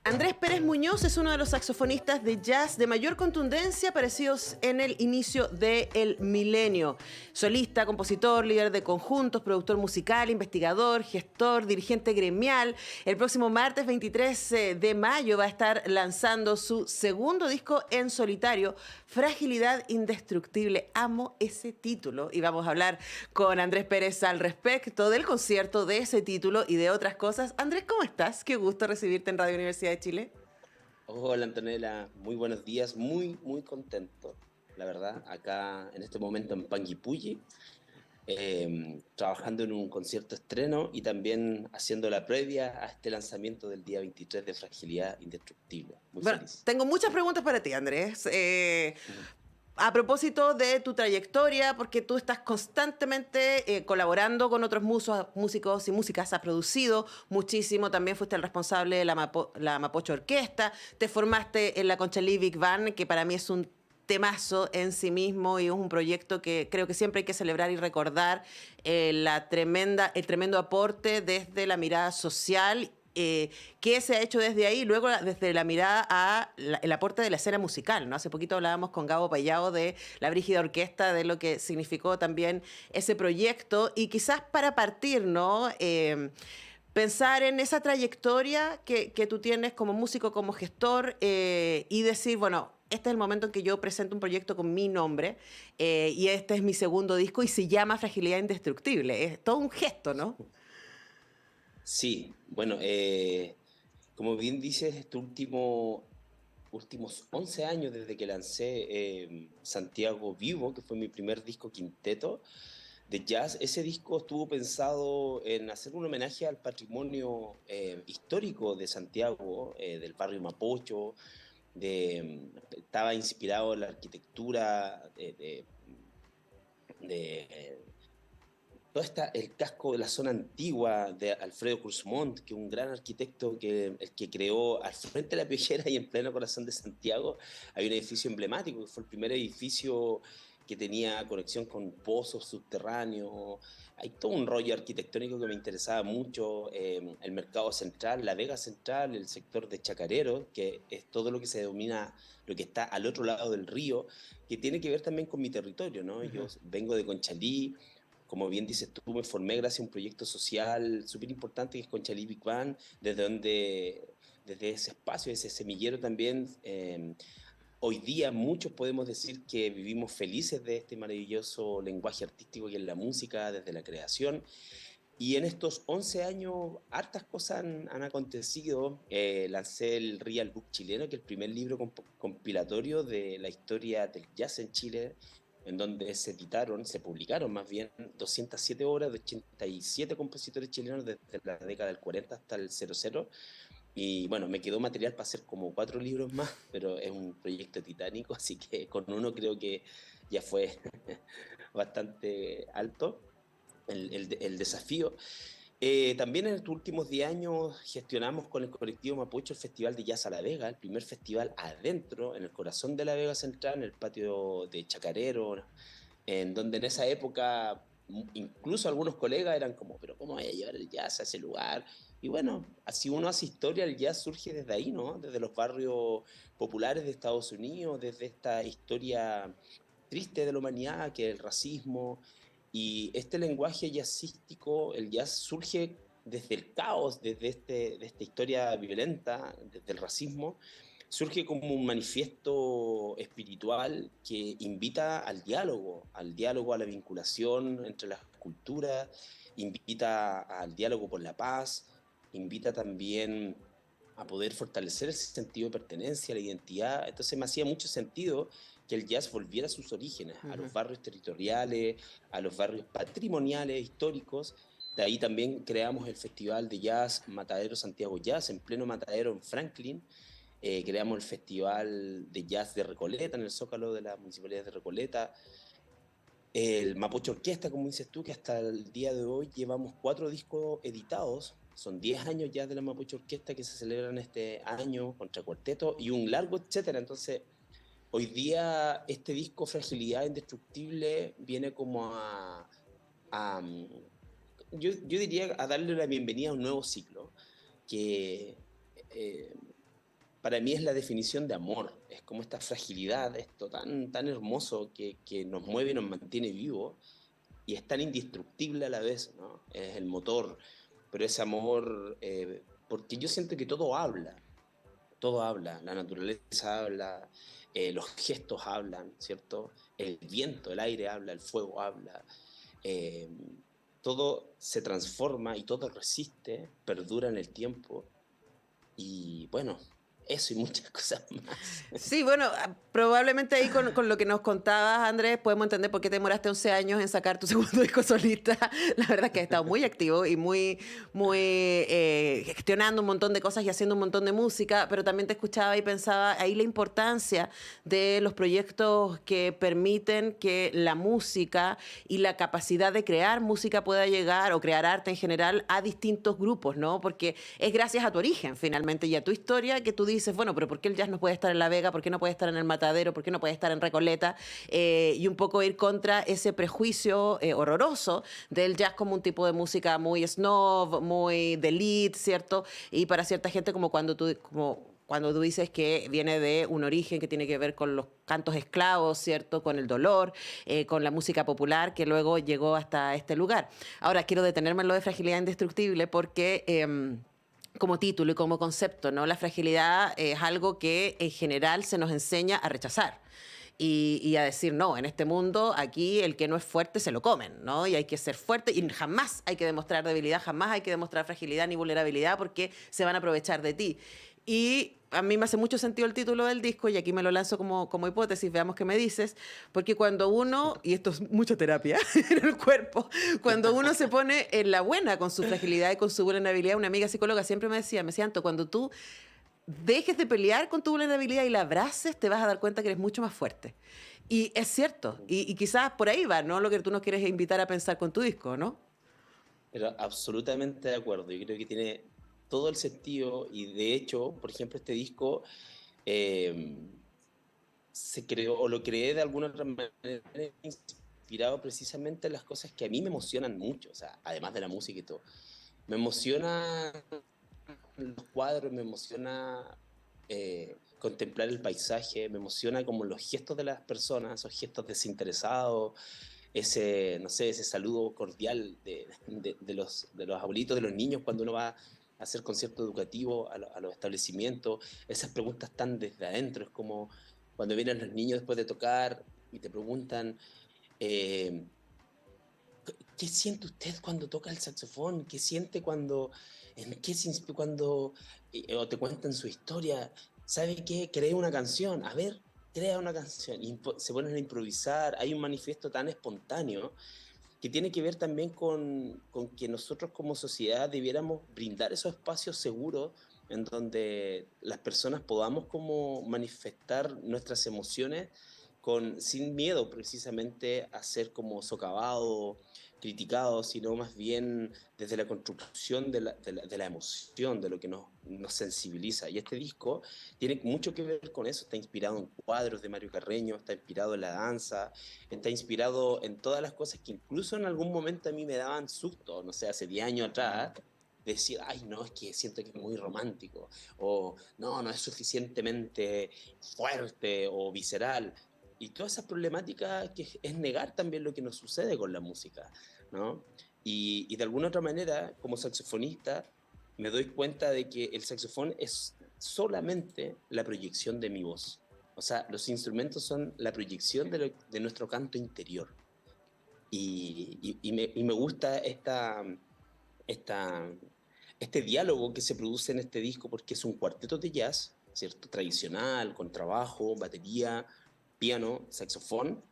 Andrés Pérez Muñoz es uno de los saxofonistas de jazz de mayor contundencia aparecidos en el inicio del milenio. Solista, compositor, líder de conjuntos, productor musical, investigador, gestor, dirigente gremial. El próximo martes 23 de mayo va a estar lanzando su segundo disco en solitario, Fragilidad Indestructible. Amo ese título y vamos a hablar con Andrés Pérez al respecto del concierto, de ese título y de otras cosas. Andrés, ¿cómo estás? Qué gusto recibirte en Radio Universidad de Chile. Hola Antonella, muy buenos días, muy contento, la verdad, acá en este momento en Panguipulli, trabajando en un concierto estreno y también haciendo la previa a este lanzamiento del día 23 de Fragilidad Indestructible. Muy Bueno, feliz. tengo muchas preguntas para ti, Andrés. Ujú. A propósito de tu trayectoria, porque tú estás constantemente colaborando con otros músicos y músicas, has producido muchísimo, también fuiste el responsable de la Mapocho Orquesta, te formaste en la Conchalí Big Band, que para mí es un temazo en sí mismo y es un proyecto que creo que siempre hay que celebrar y recordar el tremendo aporte desde la mirada social qué se ha hecho desde ahí, luego desde la mirada el aporte de la escena musical, ¿no? Hace poquito hablábamos con Gabo Payao de la Brígida Orquesta, de lo que significó también ese proyecto, y quizás para partir, ¿no? Pensar en esa trayectoria que tú tienes como músico, como gestor, y decir, bueno, este es el momento en que yo presento un proyecto con mi nombre, y este es mi segundo disco y se llama Fragilidad Indestructible. Es todo un gesto, ¿no? Sí, bueno, como bien dices, últimos 11 años desde que lancé Santiago Vivo, que fue mi primer disco quinteto de jazz. Ese disco estuvo pensado en hacer un homenaje al patrimonio histórico de Santiago, del barrio Mapocho. Estaba inspirado en la arquitectura de el casco de la zona antigua de Alfredo Cruzmont, que es un gran arquitecto el que creó al frente de la Piollera y en pleno corazón de Santiago, hay un edificio emblemático, que fue el primer edificio que tenía conexión con pozos subterráneos. Hay todo un rollo arquitectónico que me interesaba mucho, el mercado central, la Vega Central, el sector de Chacarero, que es todo lo que se denomina, lo que está al otro lado del río, que tiene que ver también con mi territorio, ¿no? Yo vengo de Conchalí. Como bien dices tú, me formé gracias a un proyecto social súper importante que es Conchalí Big Band, desde ese espacio, ese semillero también, hoy día muchos podemos decir que vivimos felices de este maravilloso lenguaje artístico que es la música, desde la creación. Y en estos 11 años, hartas cosas han acontecido. Lancé el Real Book chileno, que es el primer libro compilatorio de la historia del jazz en Chile, en donde se publicaron más bien 207 obras de 87 compositores chilenos desde la década del 40 hasta el 00. Y bueno, me quedó material para hacer como 4 libros más, pero es un proyecto titánico, así que con uno creo que ya fue bastante alto el desafío. También en estos últimos 10 años gestionamos con el colectivo Mapuche el Festival de Jazz a La Vega, el primer festival adentro, en el corazón de la Vega Central, en el patio de Chacarero, en donde en esa época incluso algunos colegas eran como, pero ¿cómo voy a llevar el jazz a ese lugar? Y bueno, así uno hace historia, el jazz surge desde ahí, ¿no? Desde los barrios populares de Estados Unidos, desde esta historia triste de la humanidad, que es el racismo, y este lenguaje jazzístico, el jazz surge desde el caos, de esta historia violenta, desde el racismo, surge como un manifiesto espiritual que invita al diálogo, a la vinculación entre las culturas, invita al diálogo por la paz, invita también a poder fortalecer ese sentido de pertenencia, la identidad. Entonces me hacía mucho sentido que el jazz volviera a sus orígenes, a los barrios territoriales, a los barrios patrimoniales, históricos. De ahí también creamos el Festival de Jazz Matadero Santiago Jazz, en pleno Matadero en Franklin. Creamos el Festival de Jazz de Recoleta, en el Zócalo de la Municipalidad de Recoleta. El Mapocho Orquesta, como dices tú, que hasta el día de hoy llevamos 4 discos editados. Son 10 años ya de la Mapocho Orquesta que se celebran este año contra cuarteto y un largo etcétera. Entonces, hoy día este disco Fragilidad Indestructible viene como yo diría a darle la bienvenida a un nuevo ciclo que para mí es la definición de amor. Es como esta fragilidad, esto tan hermoso que nos mueve y nos mantiene vivos y es tan indestructible a la vez, ¿no? Es el motor, pero ese amor, porque yo siento que todo habla, la naturaleza habla, los gestos hablan, ¿cierto? El viento, el aire habla, el fuego habla, eh, todo se transforma y todo resiste, perdura en el tiempo y bueno, eso y muchas cosas más. Sí, bueno, probablemente ahí con lo que nos contabas, Andrés, podemos entender por qué te demoraste 11 años en sacar tu segundo disco solista. La verdad es que has estado muy activo y muy gestionando un montón de cosas y haciendo un montón de música, pero también te escuchaba y pensaba ahí la importancia de los proyectos que permiten que la música y la capacidad de crear música pueda llegar, o crear arte en general, a distintos grupos, ¿no? Porque es gracias a tu origen, finalmente, y a tu historia que tú dices, bueno, pero ¿por qué el jazz no puede estar en La Vega? ¿Por qué no puede estar en el Matadero? ¿Por qué no puede estar en Recoleta? Y un poco ir contra ese prejuicio horroroso del jazz como un tipo de música muy snob, muy de elite, ¿cierto? Y para cierta gente como cuando tú dices que viene de un origen que tiene que ver con los cantos esclavos, ¿cierto? Con el dolor, con la música popular que luego llegó hasta este lugar. Ahora, quiero detenerme en lo de Fragilidad Indestructible porque como título y como concepto, ¿no? La fragilidad es algo que en general se nos enseña a rechazar. Y a decir, no, en este mundo aquí el que no es fuerte se lo comen, ¿no? Y hay que ser fuerte y jamás hay que demostrar debilidad, jamás hay que demostrar fragilidad ni vulnerabilidad porque se van a aprovechar de ti. Y a mí me hace mucho sentido el título del disco y aquí me lo lanzo como hipótesis, veamos qué me dices, porque cuando uno, y esto es mucha terapia en el cuerpo, cuando uno se pone en la buena con su fragilidad y con su vulnerabilidad, una amiga psicóloga siempre me decía, Anto, cuando tú dejes de pelear con tu vulnerabilidad y la abraces, te vas a dar cuenta que eres mucho más fuerte. Y es cierto, y quizás por ahí va, ¿no? Lo que tú nos quieres invitar a pensar con tu disco, ¿no? Pero absolutamente de acuerdo, yo creo que tiene todo el sentido y de hecho, por ejemplo, este disco eh, se creó o lo creé de alguna otra manera inspirado precisamente en las cosas que a mí me emocionan mucho, o sea, además de la música y todo. Me emociona los cuadros, me emociona contemplar el paisaje, me emociona como los gestos de las personas, esos gestos desinteresados, ese, no sé, ese saludo cordial de los abuelitos, de los niños cuando uno va a hacer concierto educativo a los establecimientos, esas preguntas tan desde adentro, es como cuando vienen los niños después de tocar y te preguntan, eh, ¿qué siente usted cuando toca el saxofón? ¿Qué siente cuando, en qué se cuando, o te cuentan su historia? ¿Sabe qué? Crea una canción. A ver, crea una canción. Y se ponen a improvisar. Hay un manifiesto tan espontáneo que tiene que ver también con que nosotros como sociedad debiéramos brindar esos espacios seguros en donde las personas podamos como manifestar nuestras emociones sin miedo precisamente a ser como socavado, criticado, sino más bien desde la construcción de la emoción, de lo que nos sensibiliza. Y este disco tiene mucho que ver con eso, está inspirado en cuadros de Mario Carreño, está inspirado en la danza, está inspirado en todas las cosas que incluso en algún momento a mí me daban susto, no sé, hace 10 años atrás, decir, ay, no, es que siento que es muy romántico, o no, no es suficientemente fuerte o visceral. Y toda esa problemática que es negar también lo que nos sucede con la música, ¿no? Y de alguna otra manera, como saxofonista, me doy cuenta de que el saxofón es solamente la proyección de mi voz. O sea, los instrumentos son la proyección de nuestro canto interior. Y me gusta esta, este diálogo que se produce en este disco porque es un cuarteto de jazz, ¿cierto? Tradicional, con trabajo, batería, piano, saxofón,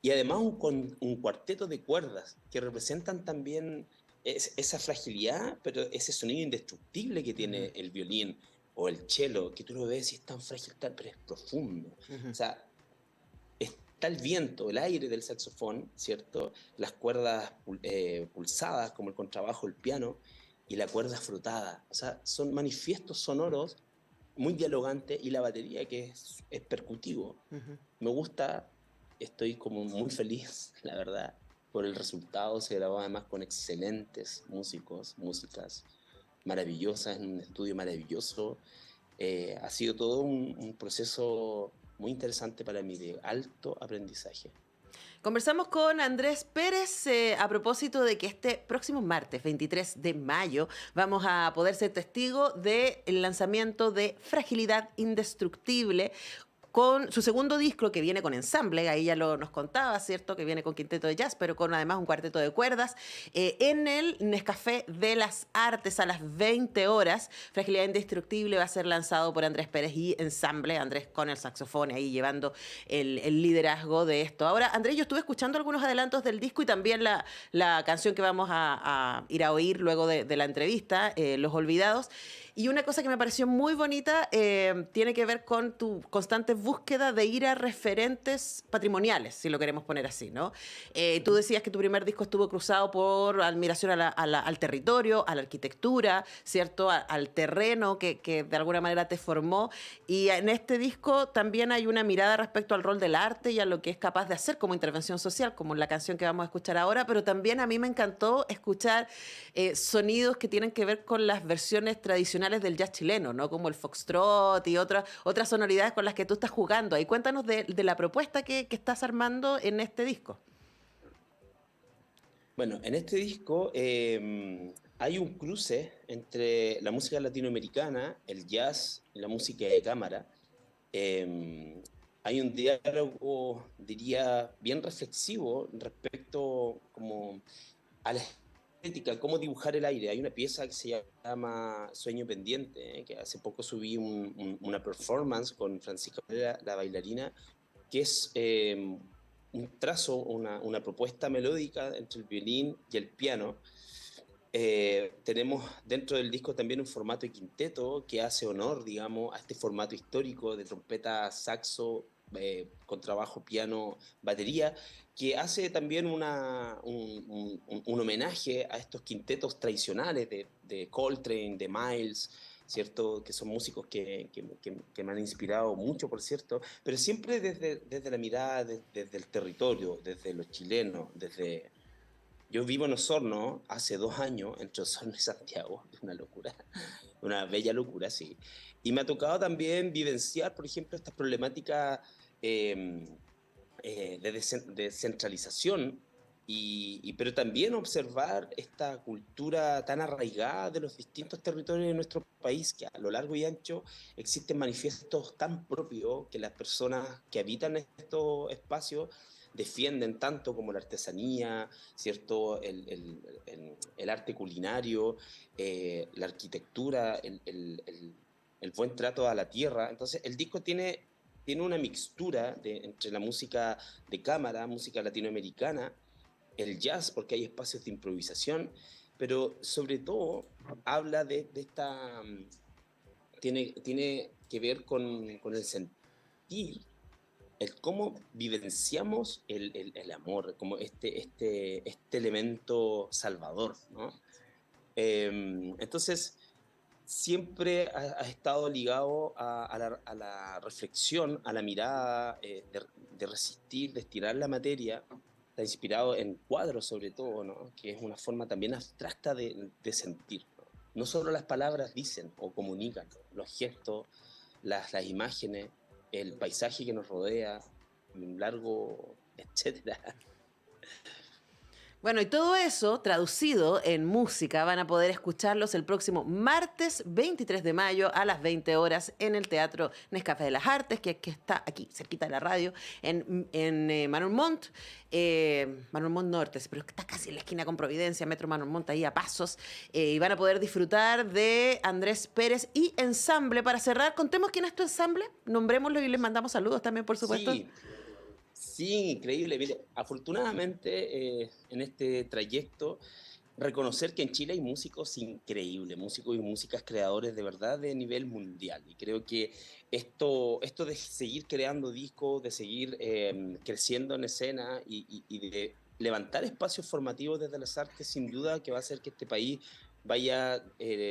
y además un cuarteto de cuerdas que representan también esa fragilidad, pero ese sonido indestructible que tiene el violín o el cello, que tú lo ves y es tan frágil, pero es profundo. O sea, está el viento, el aire del saxofón, ¿cierto? Las cuerdas pulsadas, como el contrabajo, el piano, y la cuerda frotada. O sea, son manifiestos sonoros muy dialogantes y la batería que es percutivo. Me gusta, estoy como muy feliz, la verdad, por el resultado. Se grabó además con excelentes músicos, músicas. maravillosas, en un estudio maravilloso. Ha sido todo un proceso muy interesante para mí, de alto aprendizaje. Conversamos con Andrés Pérez a propósito de que este próximo martes, 23 de mayo, vamos a poder ser testigo del lanzamiento de Fragilidad Indestructible, con su segundo disco que viene con ensamble, ahí ya nos contaba, ¿cierto? Que viene con quinteto de jazz, pero con además un cuarteto de cuerdas, en el Nescafé de las Artes a las 20 horas. Fragilidad Indestructible va a ser lanzado por Andrés Pérez y ensamble, Andrés con el saxofón ahí llevando el liderazgo de esto. Ahora, Andrés, yo estuve escuchando algunos adelantos del disco y también la canción que vamos a ir a oír luego de la entrevista, Los Olvidados. Y una cosa que me pareció muy bonita tiene que ver con tu constante búsqueda de ir a referentes patrimoniales, si lo queremos poner así, ¿no? Tú decías que tu primer disco estuvo cruzado por admiración al territorio, a la arquitectura, ¿cierto? Al terreno que de alguna manera te formó. Y en este disco también hay una mirada respecto al rol del arte y a lo que es capaz de hacer como intervención social, como en la canción que vamos a escuchar ahora, pero también a mí me encantó escuchar sonidos que tienen que ver con las versiones tradicionales del jazz chileno, ¿no? Como el foxtrot y otras sonoridades con las que tú estás jugando. Y cuéntanos de la propuesta que estás armando en este disco. Bueno, en este disco hay un cruce entre la música latinoamericana, el jazz y la música de cámara. Eh, Hay un diálogo, diría, bien reflexivo respecto como a la estética, cómo dibujar el aire. Hay una pieza que se llama Sueño Pendiente, que hace poco subí una performance con Francisca, la bailarina, que es un trazo, una propuesta melódica entre el violín y el piano. Tenemos dentro del disco también un formato de quinteto que hace honor, digamos, a este formato histórico de trompeta, saxo, contrabajo, piano, batería, que hace también un homenaje a estos quintetos tradicionales de Coltrane, de Miles, ¿cierto? Que son músicos que me han inspirado mucho, por cierto, pero siempre desde la mirada, desde el territorio, desde los chilenos, desde... Yo vivo en Osorno hace 2 años, entre Osorno y Santiago, es una locura, una bella locura, sí. Y me ha tocado también vivenciar, por ejemplo, estas problemáticas eh, de descentralización, pero también observar esta cultura tan arraigada de los distintos territorios de nuestro país, que a lo largo y ancho existen manifiestos tan propios que las personas que habitan estos espacios defienden, tanto como la artesanía, ¿cierto? El arte culinario, la arquitectura, el buen trato a la tierra. Entonces, el disco tiene una mixtura entre la música de cámara, música latinoamericana, el jazz, porque hay espacios de improvisación, pero sobre todo habla de esta... Tiene que ver con el sentir, el cómo vivenciamos el amor, como este elemento salvador, ¿no? Entonces, siempre ha estado ligado a la reflexión, a la mirada, de resistir, de estirar la materia. Está inspirado en cuadros sobre todo, ¿no? Que es una forma también abstracta de sentir, ¿no? No solo las palabras dicen o comunican, ¿no? Los gestos, las imágenes, el paisaje que nos rodea, un largo, etcétera. Bueno, y todo eso traducido en música van a poder escucharlos el próximo martes 23 de mayo a las 20 horas en el Teatro Nescafé de las Artes, que está aquí, cerquita de la radio, en Manuel Montt, Manuel Montt Norte, pero está casi en la esquina con Providencia, Metro Manuel Montt, ahí a pasos, y van a poder disfrutar de Andrés Pérez y ensamble. Para cerrar, contemos quién es tu ensamble, nombrémoslo y les mandamos saludos también, por supuesto. Sí, sí, increíble. Mire, afortunadamente en este trayecto, reconocer que en Chile hay músicos increíbles, músicos y músicas creadores de verdad de nivel mundial. Y creo que esto de seguir creando discos, de seguir creciendo en escena y de levantar espacios formativos desde las artes, sin duda que va a hacer que este país vaya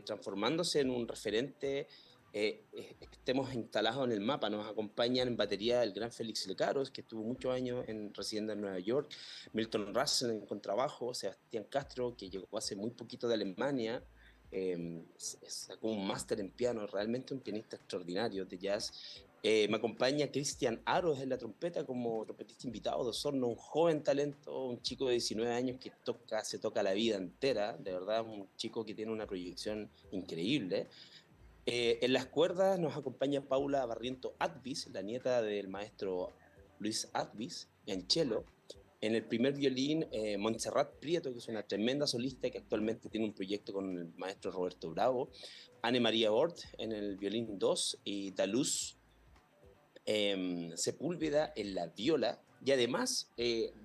transformándose en un referente, estemos instalados en el mapa. Nos acompañan en batería el gran Félix Lecaros, que estuvo muchos años residiendo en Nueva York, Milton Russell en contrabajo, Sebastián Castro, que llegó hace muy poquito de Alemania, sacó un máster en piano, realmente un pianista extraordinario de jazz. Me acompaña Cristian Aros en la trompeta como trompetista invitado de Osorno, un joven talento, un chico de 19 años que se toca la vida entera, de verdad, un chico que tiene una proyección increíble. En las cuerdas nos acompaña Paula Barriento Advis, la nieta del maestro Luis Advis, en cello. En el primer violín, Montserrat Prieto, que es una tremenda solista que actualmente tiene un proyecto con el maestro Roberto Bravo. Anne María Ort en el violín 2 y Daluz Sepúlveda en la viola. Y además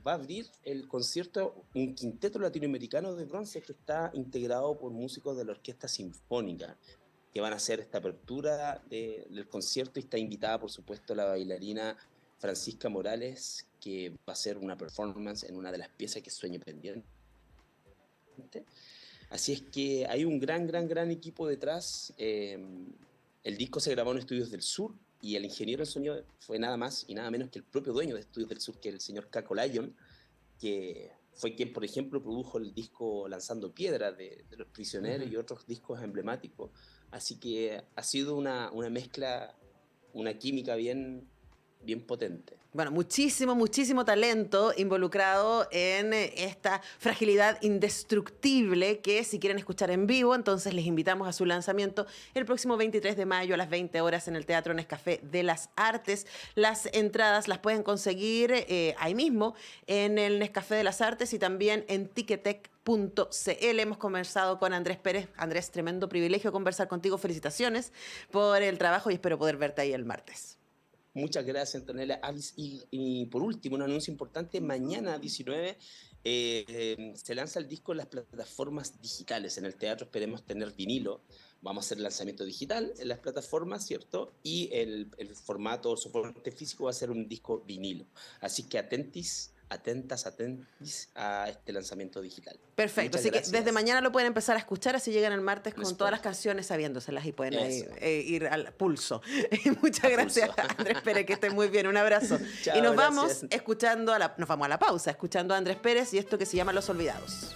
va a abrir el concierto un quinteto latinoamericano de bronce que está integrado por músicos de la Orquesta Sinfónica, que van a hacer esta apertura del concierto, y está invitada, por supuesto, la bailarina Francisca Morales, que va a hacer una performance en una de las piezas que es Sueño Pendiente. Así es que hay un gran equipo detrás. El disco se grabó en Estudios del Sur y el ingeniero del sonido fue nada más y nada menos que el propio dueño de Estudios del Sur, que es el señor Caco Lyon, que fue quien, por ejemplo, produjo el disco Lanzando Piedra de Los Prisioneros y otros discos emblemáticos. Así que ha sido una mezcla, una química bien potente. Bueno, muchísimo talento involucrado en esta fragilidad indestructible que, si quieren escuchar en vivo, entonces les invitamos a su lanzamiento el próximo 23 de mayo a las 20 horas en el Teatro Nescafé de las Artes. Las entradas las pueden conseguir ahí mismo en el Nescafé de las Artes y también en Ticketek.cl. Hemos conversado con Andrés Pérez. Andrés, tremendo privilegio conversar contigo. Felicitaciones por el trabajo y espero poder verte ahí el martes. Muchas gracias, Antonella. Y por último, un anuncio importante: mañana 19 se lanza el disco en las plataformas digitales. En el teatro esperemos tener vinilo. Vamos a hacer el lanzamiento digital en las plataformas, ¿cierto? Y el formato, soporte físico va a ser un disco vinilo. Así que atentis a este lanzamiento digital. Perfecto, así que desde mañana lo pueden empezar a escuchar, así llegan el martes con todas las canciones sabiéndoselas y pueden ahí, ir al pulso. Muchas gracias, Andrés Pérez, que esté muy bien, un abrazo. Chao, y nos vamos a la pausa, escuchando a Andrés Pérez y esto que se llama Los Olvidados.